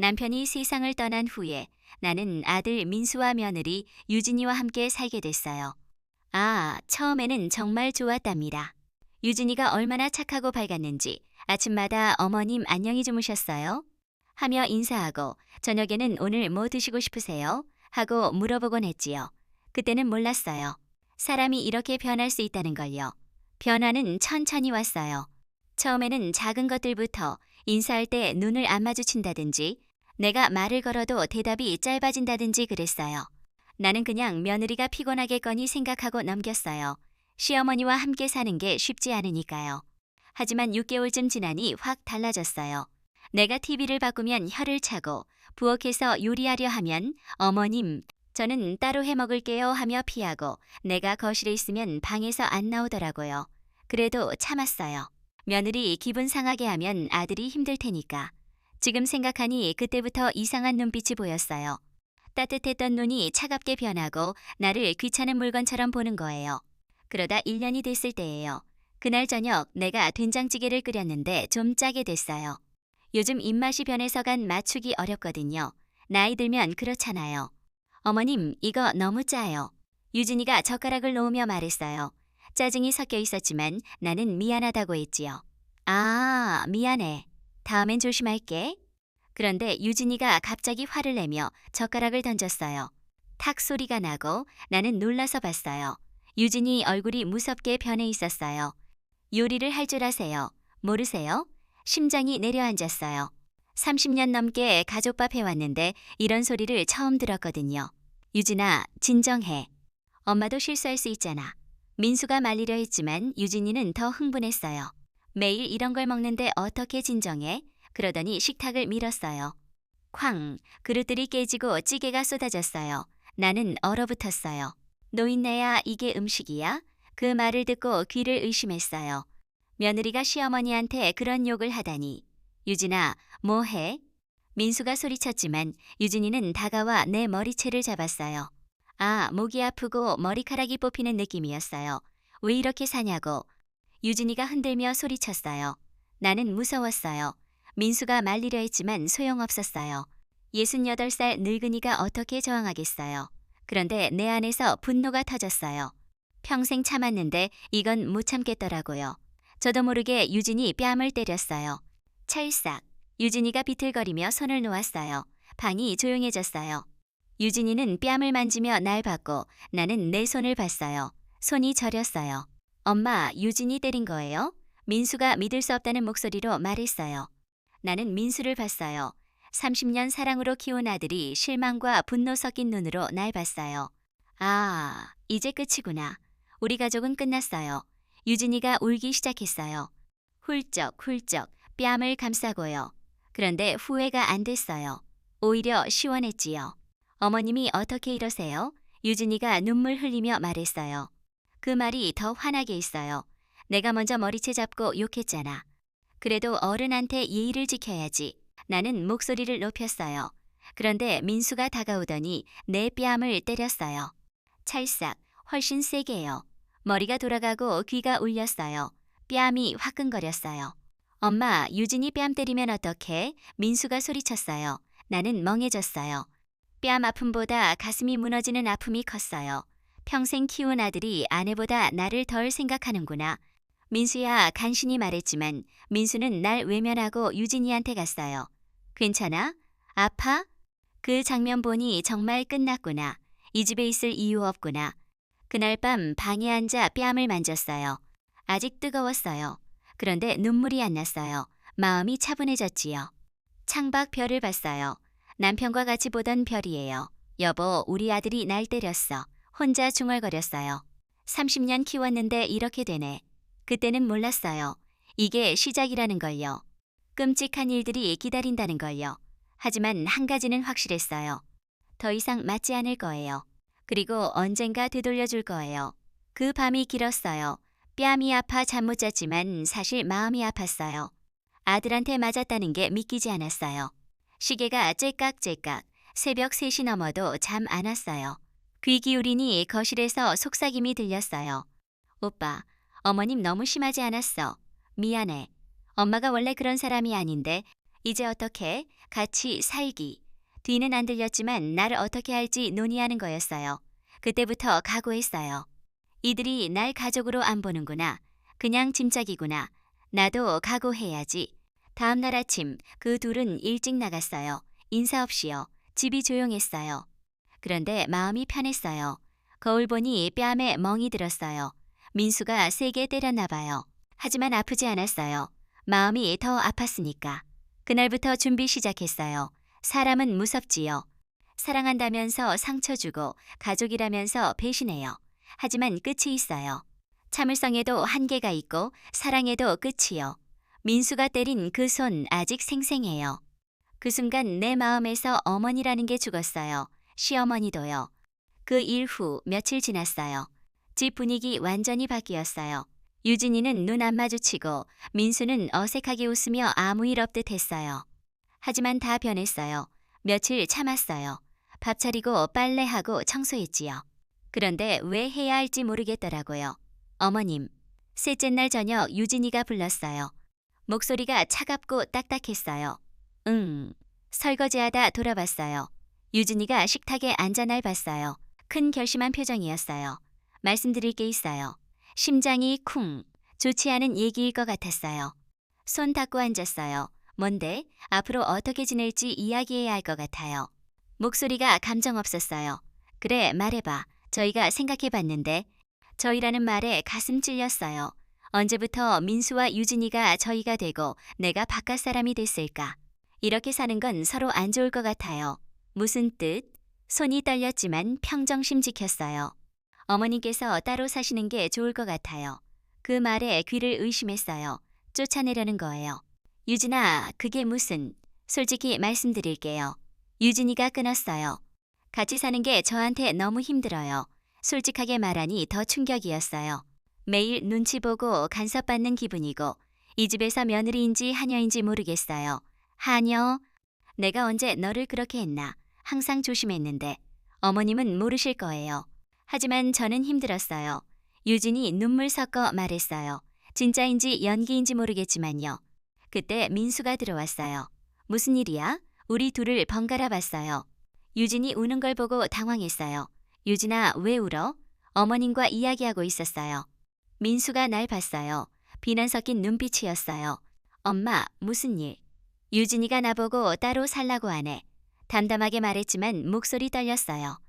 남편이 세상을 떠난 후에 나는 아들 민수와 며느리 유진이와 함께 살게 됐어요. 처음에는 정말 좋았답니다. 유진이가 얼마나 착하고 밝았는지 아침마다 어머님 안녕히 주무셨어요? 하며 인사하고 저녁에는 오늘 뭐 드시고 싶으세요? 하고 물어보곤 했지요. 그때는 몰랐어요. 사람이 이렇게 변할 수 있다는 걸요. 변화는 천천히 왔어요. 처음에는 작은 것들부터 인사할 때 눈을 안 마주친다든지 내가 말을 걸어도 대답이 짧아진다든지 그랬어요. 나는 그냥 며느리가 피곤하겠거니 생각하고 넘겼어요. 시어머니와 함께 사는 게 쉽지 않으니까요. 하지만 6개월쯤 지나니 확 달라졌어요. 내가 TV를 바꾸면 혀를 차고 부엌에서 요리하려 하면 어머님, 저는 따로 해 먹을게요 하며 피하고 내가 거실에 있으면 방에서 안 나오더라고요. 그래도 참았어요. 며느리 기분 상하게 하면 아들이 힘들 테니까. 지금 생각하니 그때부터 이상한 눈빛이 보였어요. 따뜻했던 눈이 차갑게 변하고 나를 귀찮은 물건처럼 보는 거예요. 그러다 1년이 됐을 때예요. 그날 저녁 내가 된장찌개를 끓였는데 좀 짜게 됐어요. 요즘 입맛이 변해서 간 맞추기 어렵거든요. 나이 들면 그렇잖아요. 어머님, 이거 너무 짜요. 유진이가 젓가락을 놓으며 말했어요. 짜증이 섞여 있었지만 나는 미안하다고 했지요. 미안해. 다음엔 조심할게. 그런데 유진이가 갑자기 화를 내며 젓가락을 던졌어요. 탁 소리가 나고 나는 놀라서 봤어요. 유진이 얼굴이 무섭게 변해 있었어요. 요리를 할 줄 아세요? 모르세요? 심장이 내려앉았어요. 30년 넘게 가족밥 해왔는데 이런 소리를 처음 들었거든요. 유진아, 진정해. 엄마도 실수할 수 있잖아. 민수가 말리려 했지만 유진이는 더 흥분했어요. 매일 이런 걸 먹는데 어떻게 진정해? 그러더니 식탁을 밀었어요. 쾅! 그릇들이 깨지고 찌개가 쏟아졌어요. 나는 얼어붙었어요. 노인네야, 이게 음식이야? 그 말을 듣고 귀를 의심했어요. 며느리가 시어머니한테 그런 욕을 하다니. 유진아, 뭐 해? 민수가 소리쳤지만 유진이는 다가와 내 머리채를 잡았어요. 목이 아프고 머리카락이 뽑히는 느낌이었어요. 왜 이렇게 사냐고. 유진이가 흔들며 소리쳤어요. 나는 무서웠어요. 민수가 말리려 했지만 소용없었어요. 68살 늙은이가 어떻게 저항하겠어요. 그런데 내 안에서 분노가 터졌어요. 평생 참았는데 이건 못 참겠더라고요. 저도 모르게 유진이 뺨을 때렸어요. 찰싹. 유진이가 비틀거리며 손을 놓았어요. 방이 조용해졌어요. 유진이는 뺨을 만지며 날 봤고 나는 내 손을 봤어요. 손이 저렸어요. 엄마, 유진이 때린 거예요? 민수가 믿을 수 없다는 목소리로 말했어요. 나는 민수를 봤어요. 30년 사랑으로 키운 아들이 실망과 분노 섞인 눈으로 날 봤어요. 이제 끝이구나. 우리 가족은 끝났어요. 유진이가 울기 시작했어요. 훌쩍훌쩍 뺨을 감싸고요. 그런데 후회가 안 됐어요. 오히려 시원했지요. 어머님이 어떻게 이러세요? 유진이가 눈물 흘리며 말했어요. 그 말이 더 화나게 했어요. 내가 먼저 머리채 잡고 욕했잖아. 그래도 어른한테 예의를 지켜야지. 나는 목소리를 높였어요. 그런데 민수가 다가오더니 내 뺨을 때렸어요. 찰싹, 훨씬 세게요. 머리가 돌아가고 귀가 울렸어요. 뺨이 화끈거렸어요. 엄마, 유진이 뺨 때리면 어떡해? 민수가 소리쳤어요. 나는 멍해졌어요. 뺨 아픔보다 가슴이 무너지는 아픔이 컸어요. 평생 키운 아들이 아내보다 나를 덜 생각하는구나. 민수야, 간신히 말했지만 민수는 날 외면하고 유진이한테 갔어요. 괜찮아? 아파? 그 장면 보니 정말 끝났구나. 이 집에 있을 이유 없구나. 그날 밤 방에 앉아 뺨을 만졌어요. 아직 뜨거웠어요. 그런데 눈물이 안 났어요. 마음이 차분해졌지요. 창밖 별을 봤어요. 남편과 같이 보던 별이에요. 여보, 우리 아들이 날 때렸어. 혼자 중얼거렸어요. 30년 키웠는데 이렇게 되네. 그때는 몰랐어요. 이게 시작이라는 걸요. 끔찍한 일들이 기다린다는 걸요. 하지만 한 가지는 확실했어요. 더 이상 맞지 않을 거예요. 그리고 언젠가 되돌려줄 거예요. 그 밤이 길었어요. 뺨이 아파 잠 못 잤지만 사실 마음이 아팠어요. 아들한테 맞았다는 게 믿기지 않았어요. 시계가 째깍째깍 새벽 3시 넘어도 잠 안 왔어요. 귀 기울이니 거실에서 속삭임이 들렸어요. 오빠, 어머님 너무 심하지 않았어. 미안해. 엄마가 원래 그런 사람이 아닌데 이제 어떡해? 같이 살기. 뒤는 안 들렸지만 나를 어떻게 할지 논의하는 거였어요. 그때부터 각오했어요. 이들이 날 가족으로 안 보는구나. 그냥 짐짝이구나. 나도 각오해야지. 다음 날 아침 그 둘은 일찍 나갔어요. 인사 없이요. 집이 조용했어요. 그런데 마음이 편했어요. 거울 보니 뺨에 멍이 들었어요. 민수가 세게 때렸나 봐요. 하지만 아프지 않았어요. 마음이 더 아팠으니까. 그날부터 준비 시작했어요. 사람은 무섭지요. 사랑한다면서 상처 주고 가족이라면서 배신해요. 하지만 끝이 있어요. 참을성에도 한계가 있고 사랑에도 끝이요. 민수가 때린 그 손 아직 생생해요. 그 순간 내 마음에서 어머니라는 게 죽었어요. 시어머니도요. 그 일 후 며칠 지났어요. 집 분위기 완전히 바뀌었어요. 유진이는 눈 안 마주치고 민수는 어색하게 웃으며 아무 일 없듯 했어요. 하지만 다 변했어요. 며칠 참았어요. 밥 차리고 빨래하고 청소했지요. 그런데 왜 해야 할지 모르겠더라고요. 어머님, 셋째 날 저녁 유진이가 불렀어요. 목소리가 차갑고 딱딱했어요. 설거지하다 돌아봤어요. 유진이가 식탁에 앉아 날 봤어요. 큰 결심한 표정이었어요. 말씀드릴 게 있어요. 심장이 쿵, 좋지 않은 얘기일 것 같았어요. 손 닦고 앉았어요. 뭔데? 앞으로 어떻게 지낼지 이야기해야 할 것 같아요. 목소리가 감정 없었어요. 그래, 말해봐. 저희가 생각해봤는데. 저희라는 말에 가슴 찔렸어요. 언제부터 민수와 유진이가 저희가 되고 내가 바깥 사람이 됐을까? 이렇게 사는 건 서로 안 좋을 것 같아요. 무슨 뜻? 손이 떨렸지만 평정심 지켰어요. 어머니께서 따로 사시는 게 좋을 것 같아요. 그 말에 귀를 의심했어요. 쫓아내려는 거예요. 유진아, 그게 무슨... 솔직히 말씀드릴게요. 유진이가 끊었어요. 같이 사는 게 저한테 너무 힘들어요. 솔직하게 말하니 더 충격이었어요. 매일 눈치 보고 간섭받는 기분이고 이 집에서 며느리인지 하녀인지 모르겠어요. 하녀? 내가 언제 너를 그렇게 했나? 항상 조심했는데 어머님은 모르실 거예요. 하지만 저는 힘들었어요. 유진이 눈물 섞어 말했어요. 진짜인지 연기인지 모르겠지만요. 그때 민수가 들어왔어요. 무슨 일이야? 우리 둘을 번갈아 봤어요. 유진이 우는 걸 보고 당황했어요. 유진아, 왜 울어? 어머님과 이야기하고 있었어요. 민수가 날 봤어요. 비난 섞인 눈빛이었어요. 엄마, 무슨 일? 유진이가 나보고 따로 살라고 하네. 담담하게 말했지만 목소리 떨렸어요.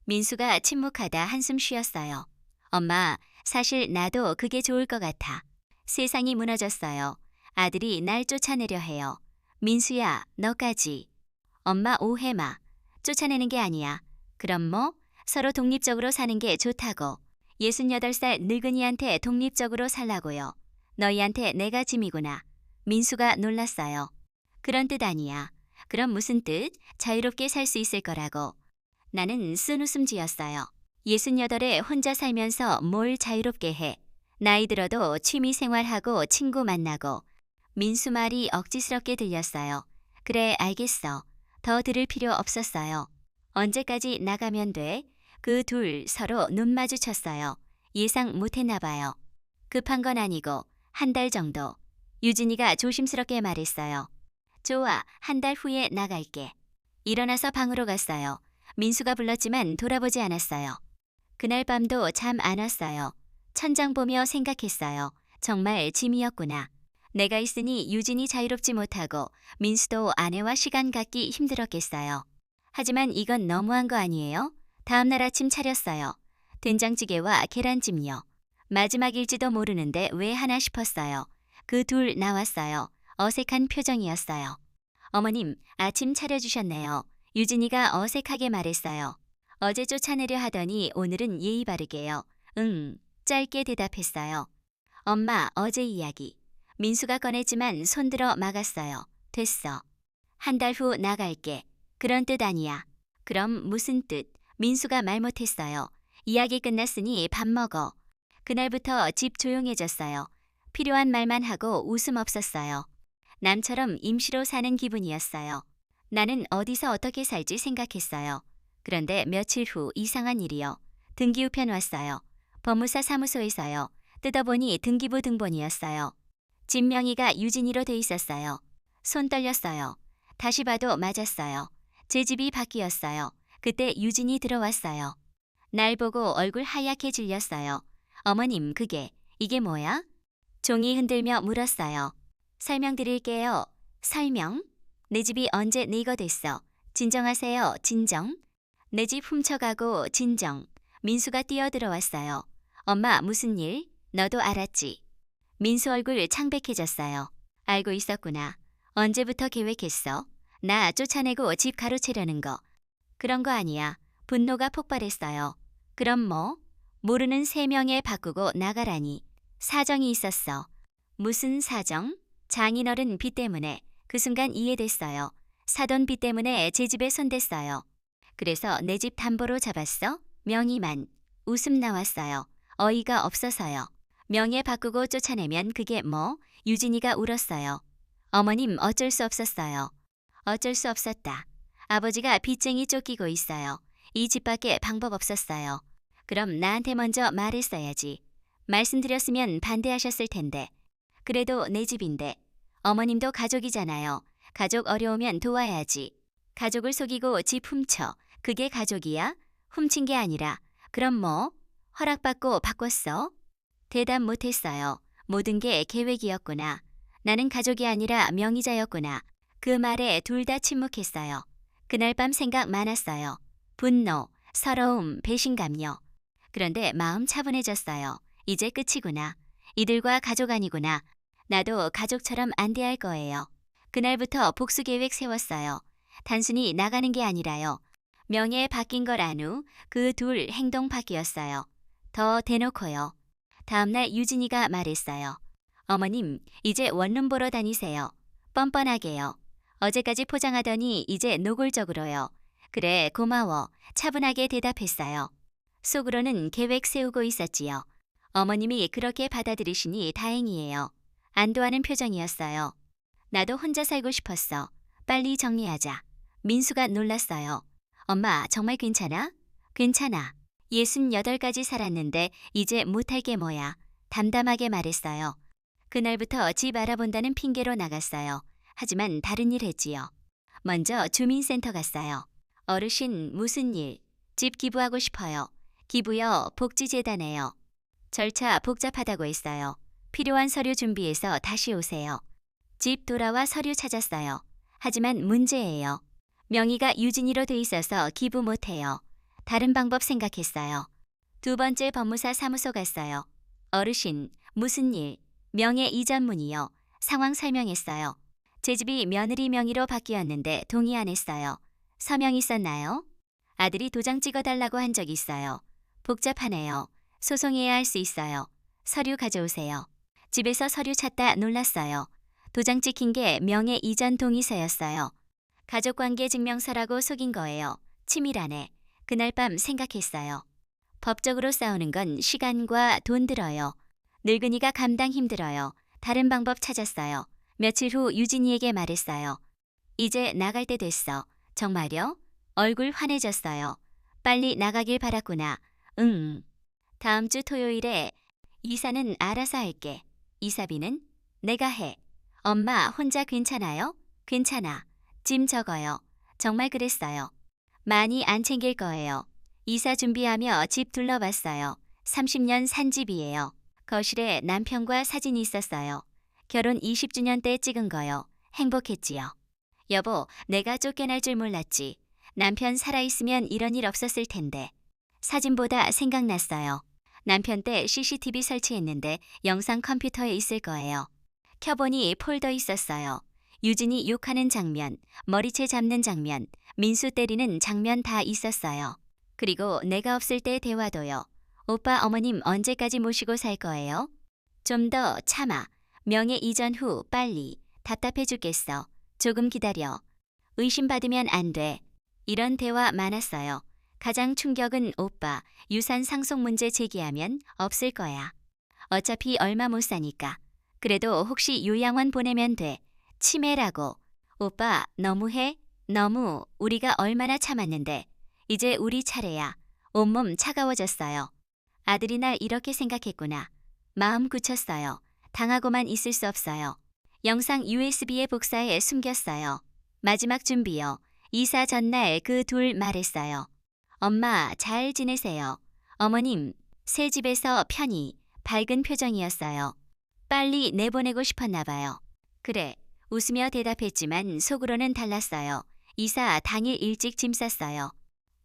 민수가 침묵하다 한숨 쉬었어요. 엄마, 사실 나도 그게 좋을 것 같아. 세상이 무너졌어요. 아들이 날 쫓아내려 해요. 민수야, 너까지. 엄마 오해 마. 쫓아내는 게 아니야. 그럼 뭐? 서로 독립적으로 사는 게 좋다고. 68살 늙은이한테 독립적으로 살라고요. 너희한테 내가 짐이구나. 민수가 놀랐어요. 그런 뜻 아니야. 그럼 무슨 뜻? 자유롭게 살 수 있을 거라고. 나는 쓴웃음 지었어요. 68에 혼자 살면서 뭘 자유롭게 해. 나이 들어도 취미 생활하고 친구 만나고. 민수 말이 억지스럽게 들렸어요. 그래, 알겠어. 더 들을 필요 없었어요. 언제까지 나가면 돼? 그 둘 서로 눈 마주쳤어요. 예상 못했나 봐요. 급한 건 아니고 한 달 정도. 유진이가 조심스럽게 말했어요. 좋아, 한 달 후에 나갈게. 일어나서 방으로 갔어요. 민수가 불렀지만 돌아보지 않았어요. 그날 밤도 잠 안 왔어요. 천장 보며 생각했어요. 정말 짐이었구나. 내가 있으니 유진이 자유롭지 못하고 민수도 아내와 시간 갖기 힘들었겠어요. 하지만 이건 너무한 거 아니에요? 다음 날 아침 차렸어요. 된장찌개와 계란찜요. 마지막일지도 모르는데 왜 하나 싶었어요. 그 둘 나왔어요. 어색한 표정이었어요. 어머님, 아침 차려주셨네요. 유진이가 어색하게 말했어요. 어제 쫓아내려 하더니 오늘은 예의 바르게요. 응, 짧게 대답했어요. 엄마, 어제 이야기. 민수가 꺼냈지만 손들어 막았어요. 됐어. 한 달 후 나갈게. 그런 뜻 아니야. 그럼 무슨 뜻? 민수가 말 못했어요. 이야기 끝났으니 밥 먹어. 그날부터 집 조용해졌어요. 필요한 말만 하고 웃음 없었어요. 남처럼 임시로 사는 기분이었어요. 나는 어디서 어떻게 살지 생각했어요. 그런데 며칠 후 이상한 일이요. 등기 우편 왔어요. 법무사 사무소에서요. 뜯어보니 등기부 등본이었어요. 집 명의가 유진이로 돼 있었어요. 손 떨렸어요. 다시 봐도 맞았어요. 제 집이 바뀌었어요. 그때 유진이 들어왔어요. 날 보고 얼굴 하얗게 질렸어요. 어머님, 이게 뭐야? 종이 흔들며 물었어요. 설명드릴게요. 설명? 내 집이 언제 네 거 됐어? 진정하세요. 진정? 내 집 훔쳐가고 진정. 민수가 뛰어들어왔어요. 엄마, 무슨 일? 너도 알았지? 민수 얼굴 창백해졌어요. 알고 있었구나. 언제부터 계획했어? 나 쫓아내고 집 가로채려는 거. 그런 거 아니야. 분노가 폭발했어요. 그럼 뭐? 모르는 세 명에 바꾸고 나가라니. 사정이 있었어. 무슨 사정? 장인어른 빚 때문에. 그 순간 이해됐어요. 사돈 빚 때문에 제 집에 손댔어요. 그래서 내 집 담보로 잡았어? 명의만. 웃음 나왔어요. 어이가 없어서요. 명예 바꾸고 쫓아내면 그게 뭐? 유진이가 울었어요. 어머님, 어쩔 수 없었어요. 어쩔 수 없었다. 아버지가 빚쟁이 쫓기고 있어요. 이 집밖에 방법 없었어요. 그럼 나한테 먼저 말했어야지. 말씀드렸으면 반대하셨을 텐데. 그래도 내 집인데. 어머님도 가족이잖아요. 가족 어려우면 도와야지. 가족을 속이고 집 훔쳐. 그게 가족이야? 훔친 게 아니라. 그럼 뭐? 허락받고 바꿨어? 대답 못했어요. 모든 게 계획이었구나. 나는 가족이 아니라 명의자였구나. 그 말에 둘 다 침묵했어요. 그날 밤 생각 많았어요. 분노, 서러움, 배신감요. 그런데 마음 차분해졌어요. 이제 끝이구나. 이들과 가족 아니구나. 나도 가족처럼 안 대할 거예요. 그날부터 복수 계획 세웠어요. 단순히 나가는 게 아니라요. 명예 바뀐 걸 안 후 그 둘 행동 바뀌었어요. 더 대놓고요. 다음날 유진이가 말했어요. 어머님, 이제 원룸 보러 다니세요. 뻔뻔하게요. 어제까지 포장하더니 이제 노골적으로요. 그래, 고마워. 차분하게 대답했어요. 속으로는 계획 세우고 있었지요. 어머님이 그렇게 받아들이시니 다행이에요. 안도하는 표정이었어요. 나도 혼자 살고 싶었어. 빨리 정리하자. 민수가 놀랐어요. 엄마, 정말 괜찮아? 괜찮아. 68까지 살았는데 이제 못할 게 뭐야. 담담하게 말했어요. 그날부터 집 알아본다는 핑계로 나갔어요. 하지만 다른 일 했지요. 먼저 주민센터 갔어요. 어르신, 무슨 일? 집 기부하고 싶어요. 기부요, 복지재단에요. 절차 복잡하다고 했어요. 필요한 서류 준비해서 다시 오세요. 집 돌아와 서류 찾았어요. 하지만 문제예요. 명의가 유진이로 돼 있어서 기부 못해요. 다른 방법 생각했어요. 두 번째 법무사 사무소 갔어요. 어르신, 무슨 일? 명예 이전문이요. 상황 설명했어요. 제 집이 며느리 명의로 바뀌었는데 동의 안 했어요. 서명 있었나요? 아들이 도장 찍어달라고 한 적 있어요. 복잡하네요. 소송해야 할 수 있어요. 서류 가져오세요. 집에서 서류 찾다 놀랐어요. 도장 찍힌 게 명예 이전 동의서였어요. 가족관계 증명서라고 속인 거예요. 치밀하네. 그날 밤 생각했어요. 법적으로 싸우는 건 시간과 돈 들어요. 늙은이가 감당 힘들어요. 다른 방법 찾았어요. 며칠 후 유진이에게 말했어요. 이제 나갈 때 됐어. 정말요? 얼굴 환해졌어요. 빨리 나가길 바랐구나. 응. 다음 주 토요일에 이사는 알아서 할게. 이사비는? 내가 해. 엄마 혼자 괜찮아요? 괜찮아. 짐 적어요. 정말 그랬어요. 많이 안 챙길 거예요. 이사 준비하며 집 둘러봤어요. 30년 산 집이에요. 거실에 남편과 사진이 있었어요. 결혼 20주년 때 찍은 거요. 행복했지요. 여보, 내가 쫓겨날 줄 몰랐지. 남편 살아있으면 이런 일 없었을 텐데. 사진보다 생각났어요. 남편 때 CCTV 설치했는데 영상 컴퓨터에 있을 거예요. 켜보니 폴더 있었어요. 유진이 욕하는 장면, 머리채 잡는 장면, 민수 때리는 장면 다 있었어요. 그리고 내가 없을 때 대화도요. 오빠 어머님 언제까지 모시고 살 거예요? 좀 더 참아. 명예 이전 후 빨리. 답답해 죽겠어. 조금 기다려. 의심받으면 안 돼. 이런 대화 많았어요. 가장 충격은 오빠, 유산 상속 문제 제기하면 없을 거야. 어차피 얼마 못 사니까. 그래도 혹시 요양원 보내면 돼. 치매라고. 오빠, 너무해? 너무. 우리가 얼마나 참았는데. 이제 우리 차례야. 온몸 차가워졌어요. 아들이 날 이렇게 생각했구나. 마음 굳혔어요. 당하고만 있을 수 없어요. 영상 USB에 복사해 숨겼어요. 마지막 준비요. 이사 전날 그 둘 말했어요. 엄마 잘 지내세요. 어머님 새 집에서 편히 밝은 표정이었어요. 빨리 내보내고 싶었나 봐요. 그래, 웃으며 대답했지만 속으로는 달랐어요. 이사 당일 일찍 짐 쌌어요.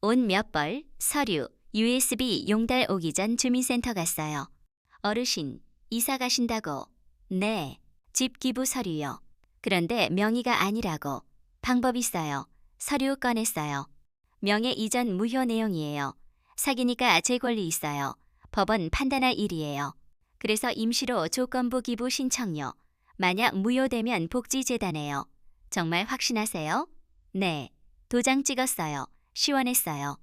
옷 몇 벌, 서류, USB 용달 오기 전 주민센터 갔어요. 어르신, 이사 가신다고. 네, 집 기부 서류요. 그런데 명의가 아니라고. 방법 있어요. 서류 꺼냈어요. 명예 이전 무효 내용이에요. 사기니까 제 권리 있어요. 법원 판단할 일이에요. 그래서 임시로 조건부 기부 신청요. 만약 무효되면 복지재단에요. 정말 확신하세요? 네. 도장 찍었어요. 시원했어요.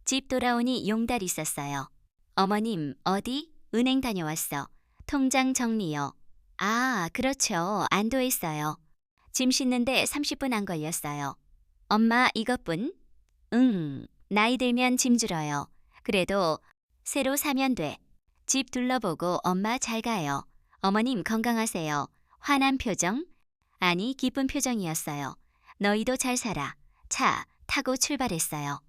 집 돌아오니 용달 있었어요. 어머님, 어디? 은행 다녀왔어. 통장 정리요. 아, 그렇죠. 안도했어요. 짐 싣는데 30분 안 걸렸어요. 엄마, 이것뿐? 나이 들면 짐 줄어요. 그래도 새로 사면 돼. 집 둘러보고 엄마 잘 가요. 어머님 건강하세요. 화난 표정? 아니, 기쁜 표정이었어요. 너희도 잘 살아. 차 타고 출발했어요.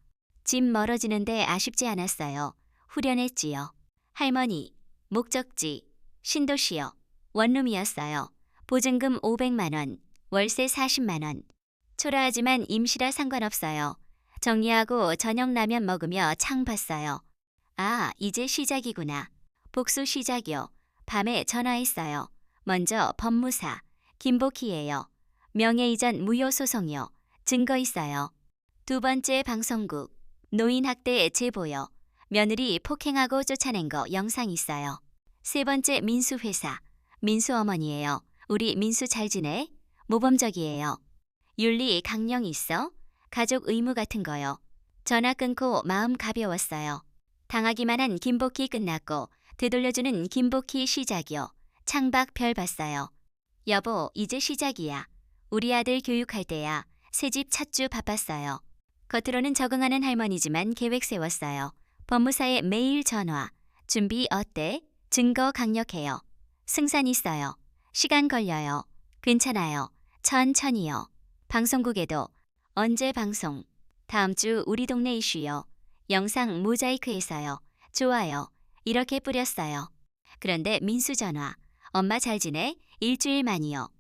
집 멀어지는데 아쉽지 않았어요. 후련했지요. 할머니, 목적지, 신도시요. 원룸이었어요. 보증금 500만 원, 월세 40만 원. 초라하지만 임시라 상관없어요. 정리하고 저녁 라면 먹으며 창 봤어요. 아, 이제 시작이구나. 복수 시작이요. 밤에 전화했어요. 먼저 법무사, 김복희예요. 명예이전 무효 소송이요. 증거 있어요. 두 번째 방송국, 노인학대 제보요. 며느리 폭행하고 쫓아낸 거 영상 있어요. 세 번째 민수회사, 민수 어머니예요. 우리 민수 잘 지내? 모범적이에요. 윤리 강령 있어? 가족 의무 같은 거요. 전화 끊고 마음 가벼웠어요. 당하기만 한 김복희 끝났고 되돌려주는 김복희 시작이요. 창밖 별 봤어요. 여보, 이제 시작이야. 우리 아들 교육할 때야. 새집 첫 주 바빴어요. 겉으로는 적응하는 할머니지만 계획 세웠어요. 법무사에 매일 전화. 준비 어때? 증거 강력해요. 승산 있어요. 시간 걸려요. 괜찮아요. 천천히요. 방송국에도 언제 방송? 다음 주 우리 동네 이슈요. 영상 모자이크해서요. 좋아요. 이렇게 뿌렸어요. 그런데 민수 전화. 엄마 잘 지내? 일주일 만이요.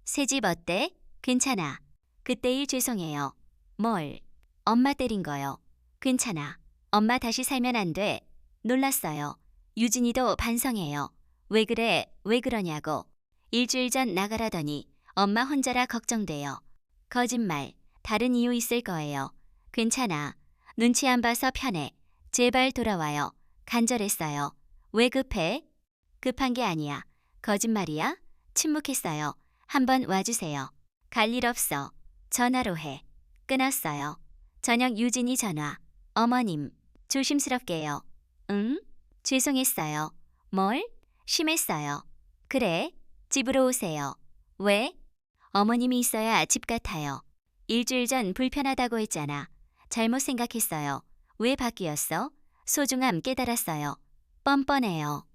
새집 어때? 괜찮아. 그때 일 죄송해요. 뭘? 엄마 때린 거요. 괜찮아. 엄마 다시 살면 안 돼. 놀랐어요. 유진이도 반성해요. 왜 그래? 왜 그러냐고. 일주일 전 나가라더니 엄마 혼자라 걱정돼요. 거짓말. 다른 이유 있을 거예요. 괜찮아. 눈치 안 봐서 편해. 제발 돌아와요. 간절했어요. 왜 급해? 급한 게 아니야. 거짓말이야? 침묵했어요. 한번 와주세요. 갈 일 없어. 전화로 해. 끊었어요. 저녁 유진이 전화. 어머님, 조심스럽게요. 응? 죄송했어요. 뭘? 심했어요. 그래, 집으로 오세요. 왜? 어머님이 있어야 집 같아요. 일주일 전 불편하다고 했잖아. 잘못 생각했어요. 왜 바뀌었어? 소중함 깨달았어요. 뻔뻔해요.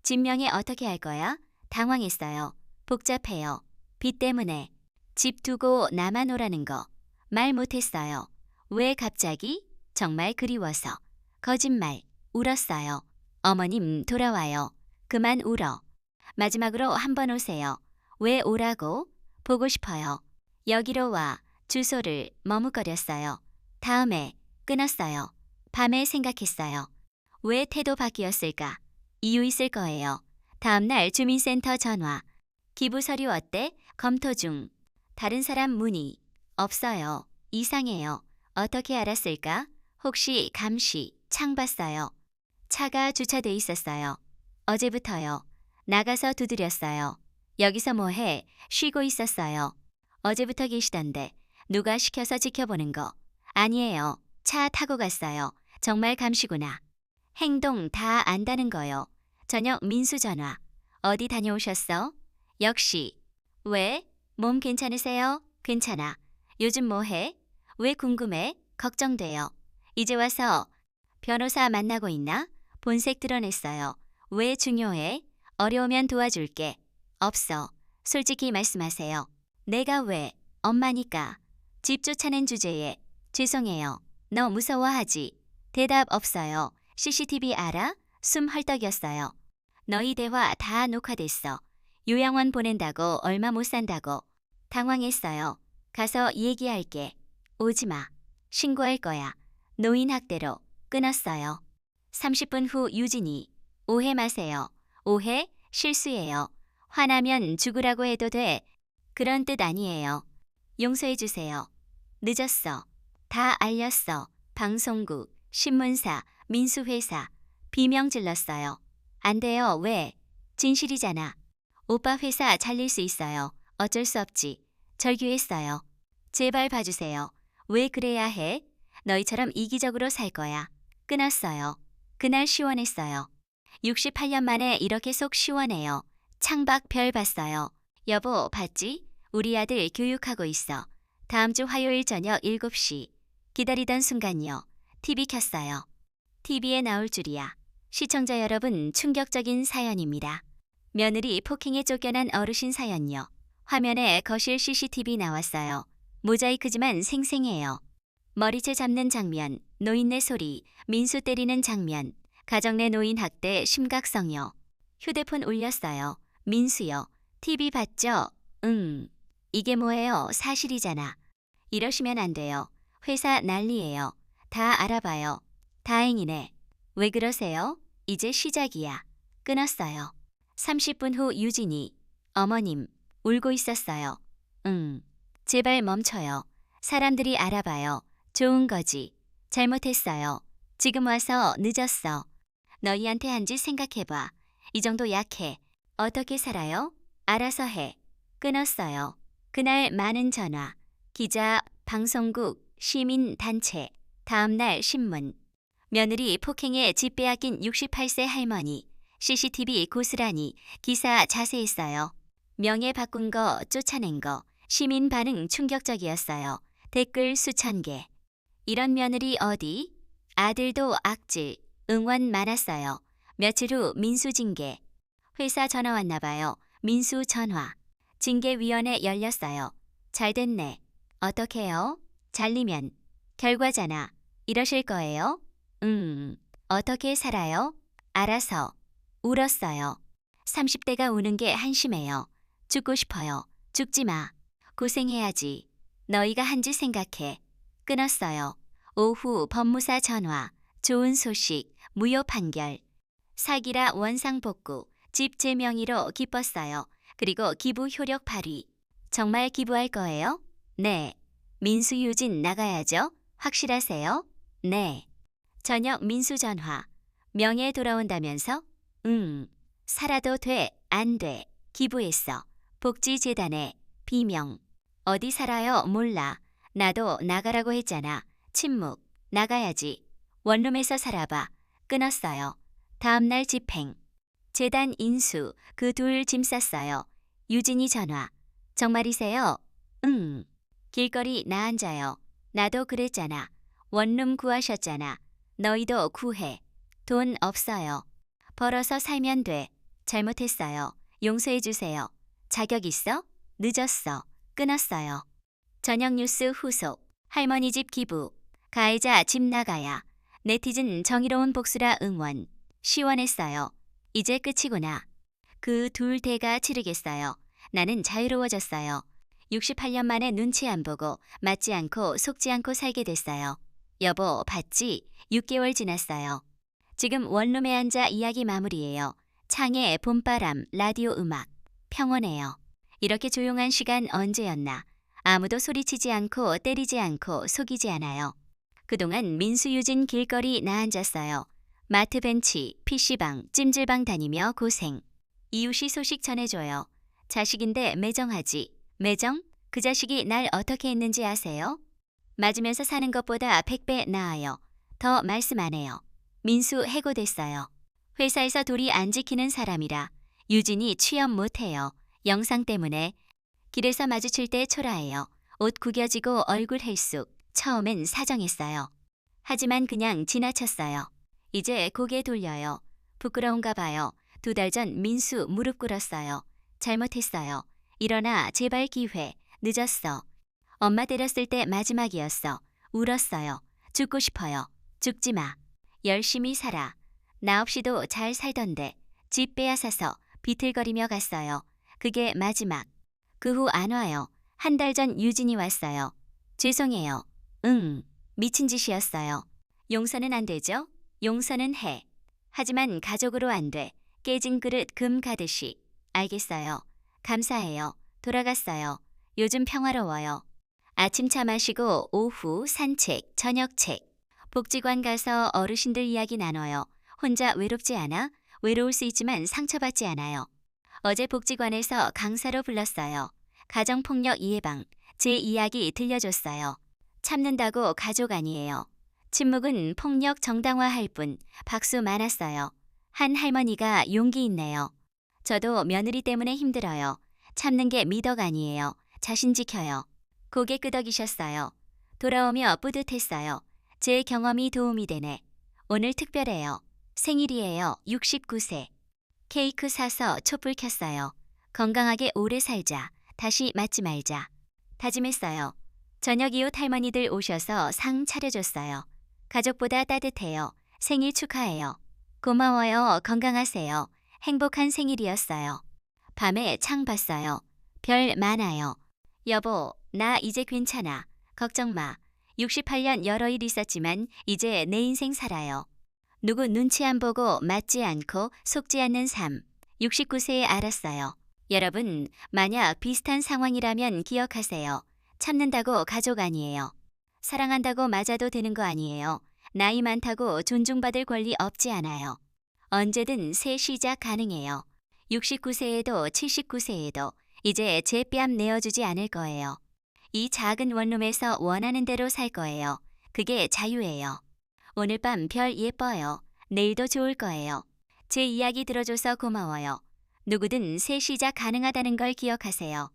집 명의 어떻게 할 거야? 당황했어요. 복잡해요. 빚 때문에. 집 두고 나만 오라는 거. 말 못했어요. 왜 갑자기? 정말 그리워서. 거짓말. 울었어요. 어머님 돌아와요. 그만 울어. 마지막으로 한번 오세요. 왜 오라고? 보고 싶어요. 여기로 와. 주소를 머뭇거렸어요. 다음에 끊었어요. 밤에 생각했어요. 왜 태도 바뀌었을까? 이유 있을 거예요. 다음날 주민센터 전화. 기부 서류 어때? 검토 중. 다른 사람 문의. 없어요. 이상해요. 어떻게 알았을까? 혹시 감시, 창 봤어요. 차가 주차돼 있었어요. 어제부터요. 나가서 두드렸어요. 여기서 뭐해? 쉬고 있었어요. 어제부터 계시던데 누가 시켜서 지켜보는 거. 아니에요. 차 타고 갔어요. 정말 감시구나. 행동 다 안다는 거요. 저녁 민수 전화. 어디 다녀오셨어? 역시. 왜? 몸 괜찮으세요? 괜찮아. 요즘 뭐해? 왜 궁금해? 걱정돼요. 이제 와서 변호사 만나고 있나? 본색 드러냈어요. 왜 중요해? 어려우면 도와줄게. 없어. 솔직히 말씀하세요. 내가 왜? 엄마니까. 집 쫓아낸 주제에 죄송해요. 너 무서워하지? 대답 없어요. CCTV 알아? 숨 헐떡였어요. 너희 대화 다 녹화됐어. 요양원 보낸다고 얼마 못 산다고. 당황했어요. 가서 얘기할게. 오지 마. 신고할 거야. 노인 학대로. 끊었어요. 30분 후 유진이. 오해 마세요. 오해? 실수예요. 화나면 죽으라고 해도 돼. 그런 뜻 아니에요. 용서해 주세요. 늦었어. 다 알렸어. 방송국, 신문사, 민수회사. 비명 질렀어요. 안 돼요. 왜? 진실이잖아. 오빠 회사 잘릴 수 있어요. 어쩔 수 없지. 절규했어요. 제발 봐주세요. 왜 그래야 해? 너희처럼 이기적으로 살 거야. 끊었어요. 그날 시원했어요. 68년 만에 이렇게 속 시원해요. 창밖 별 봤어요. 여보, 봤지? 우리 아들 교육하고 있어. 다음 주 화요일 저녁 7시. 기다리던 순간요. TV 켰어요. TV에 나올 줄이야. 시청자 여러분, 충격적인 사연입니다. 며느리 폭행에 쫓겨난 어르신 사연요. 화면에 거실 CCTV 나왔어요. 모자이크지만 생생해요. 머리채 잡는 장면, 노인네 소리, 민수 때리는 장면, 가정 내 노인 학대 심각성요. 휴대폰 올렸어요. 민수요. TV 봤죠? 응. 이게 뭐예요? 사실이잖아. 이러시면 안 돼요. 회사 난리예요. 다 알아봐요. 다행이네. 왜 그러세요? 이제 시작이야. 끊었어요. 30분 후 유진이. 어머님, 울고 있었어요. 응. 제발 멈춰요. 사람들이 알아봐요. 좋은 거지. 잘못했어요. 지금 와서 늦었어. 너희한테 한 짓 생각해봐. 이 정도 약해. 어떻게 살아요? 알아서 해. 끊었어요. 그날 많은 전화. 기자, 방송국, 시민, 단체. 다음날 신문. 며느리 폭행에 집 빼앗긴 68세 할머니. CCTV 고스란히 기사 자세했어요. 명예 바꾼 거, 쫓아낸 거. 시민 반응 충격적이었어요. 댓글 수천 개. 이런 며느리 어디? 아들도 악질. 응원 많았어요. 며칠 후 민수 징계. 회사 전화 왔나 봐요. 민수 전화. 징계위원회 열렸어요. 잘 됐네. 어떡해요? 잘리면. 결과잖아. 이러실 거예요? 어떻게 살아요? 알아서. 울었어요. 30대가 우는 게 한심해요. 죽고 싶어요. 죽지 마. 고생해야지. 너희가 한 짓 생각해. 끊었어요. 오후 법무사 전화. 좋은 소식. 무효 판결. 사기라 원상복구. 집 제 명의로 기뻤어요. 그리고 기부 효력 발휘. 정말 기부할 거예요? 네. 민수 유진 나가야죠? 확실하세요? 네. 저녁 민수 전화. 명예 돌아온다면서? 살아도 돼, 안 돼. 기부했어. 복지재단에. 비명. 어디 살아요? 몰라. 나도 나가라고 했잖아. 침묵. 나가야지. 원룸에서 살아봐. 끊었어요. 다음날 집행. 재단 인수. 그 둘 짐 쌌어요. 유진이 전화. 정말이세요? 응. 길거리 나 앉아요. 나도 그랬잖아. 원룸 구하셨잖아. 너희도 구해. 돈 없어요. 벌어서 살면 돼. 잘못했어요. 용서해 주세요. 자격 있어? 늦었어. 끊었어요. 저녁 뉴스 후속. 할머니 집 기부. 가해자 집 나가야. 네티즌 정의로운 복수라 응원. 시원했어요. 이제 끝이구나. 그 둘 대가 치르겠어요. 나는 자유로워졌어요. 68년 만에 눈치 안 보고 맞지 않고 속지 않고 살게 됐어요. 여보, 봤지? 6개월 지났어요. 지금 원룸에 앉아 이야기 마무리예요. 창에 봄바람, 라디오 음악. 평온해요. 이렇게 조용한 시간 언제였나. 아무도 소리치지 않고 때리지 않고 속이지 않아요. 그동안 민수 유진 길거리 나 앉았어요. 마트 벤치, PC방, 찜질방 다니며 고생. 이웃이 소식 전해줘요. 자식인데 매정하지. 매정? 그 자식이 날 어떻게 했는지 아세요? 맞으면서 사는 것보다 100배 나아요. 더 말씀 안 해요. 민수 해고됐어요. 회사에서 도리 안 지키는 사람이라. 유진이 취업 못해요. 영상 때문에. 길에서 마주칠 때 초라해요. 옷 구겨지고 얼굴 헬쑥. 처음엔 사정했어요. 하지만 그냥 지나쳤어요. 이제 고개 돌려요. 부끄러운가 봐요. 2달 전 민수 무릎 꿇었어요. 잘못했어요. 일어나 제발 기회. 늦었어. 엄마 때렸을 때 마지막이었어. 울었어요. 죽고 싶어요. 죽지 마. 열심히 살아. 나 없이도 잘 살던데. 집 빼앗아서 비틀거리며 갔어요. 그게 마지막. 그 후 안 와요. 한 달 전 유진이 왔어요. 죄송해요. 응. 미친 짓이었어요. 용서는 안 되죠? 용서는 해. 하지만 가족으로 안 돼. 깨진 그릇 금 가듯이. 알겠어요. 감사해요. 돌아갔어요. 요즘 평화로워요. 아침차 마시고 오후 산책, 저녁책. 복지관 가서 어르신들 이야기 나눠요. 혼자 외롭지 않아? 외로울 수 있지만 상처받지 않아요. 어제 복지관에서 강사로 불렀어요. 가정폭력 예방, 제 이야기 들려줬어요. 참는다고 가족 아니에요. 침묵은 폭력 정당화할 뿐. 박수 많았어요. 한 할머니가 용기 있네요. 저도 며느리 때문에 힘들어요. 참는 게 미덕 아니에요. 자신 지켜요. 고개 끄덕이셨어요. 돌아오며 뿌듯했어요. 제 경험이 도움이 되네. 오늘 특별해요. 생일이에요. 69세. 케이크 사서 촛불 켰어요. 건강하게 오래 살자. 다시 맞지 말자. 다짐했어요. 저녁 이웃 할머니들 오셔서 상 차려줬어요. 가족보다 따뜻해요. 생일 축하해요. 고마워요. 건강하세요. 행복한 생일이었어요. 밤에 창 봤어요. 별 많아요. 여보, 나 이제 괜찮아. 걱정 마. 68년 여러 일 있었지만 이제 내 인생 살아요. 누구 눈치 안 보고 맞지 않고 속지 않는 삶. 69세에 알았어요. 여러분, 만약 비슷한 상황이라면 기억하세요. 참는다고 가족 아니에요. 사랑한다고 맞아도 되는 거 아니에요. 나이 많다고 존중받을 권리 없지 않아요. 언제든 새 시작 가능해요. 69세에도 79세에도 이제 제 뺨 내어주지 않을 거예요. 이 작은 원룸에서 원하는 대로 살 거예요. 그게 자유예요. 오늘 밤 별 예뻐요. 내일도 좋을 거예요. 제 이야기 들어줘서 고마워요. 누구든 새 시작 가능하다는 걸 기억하세요.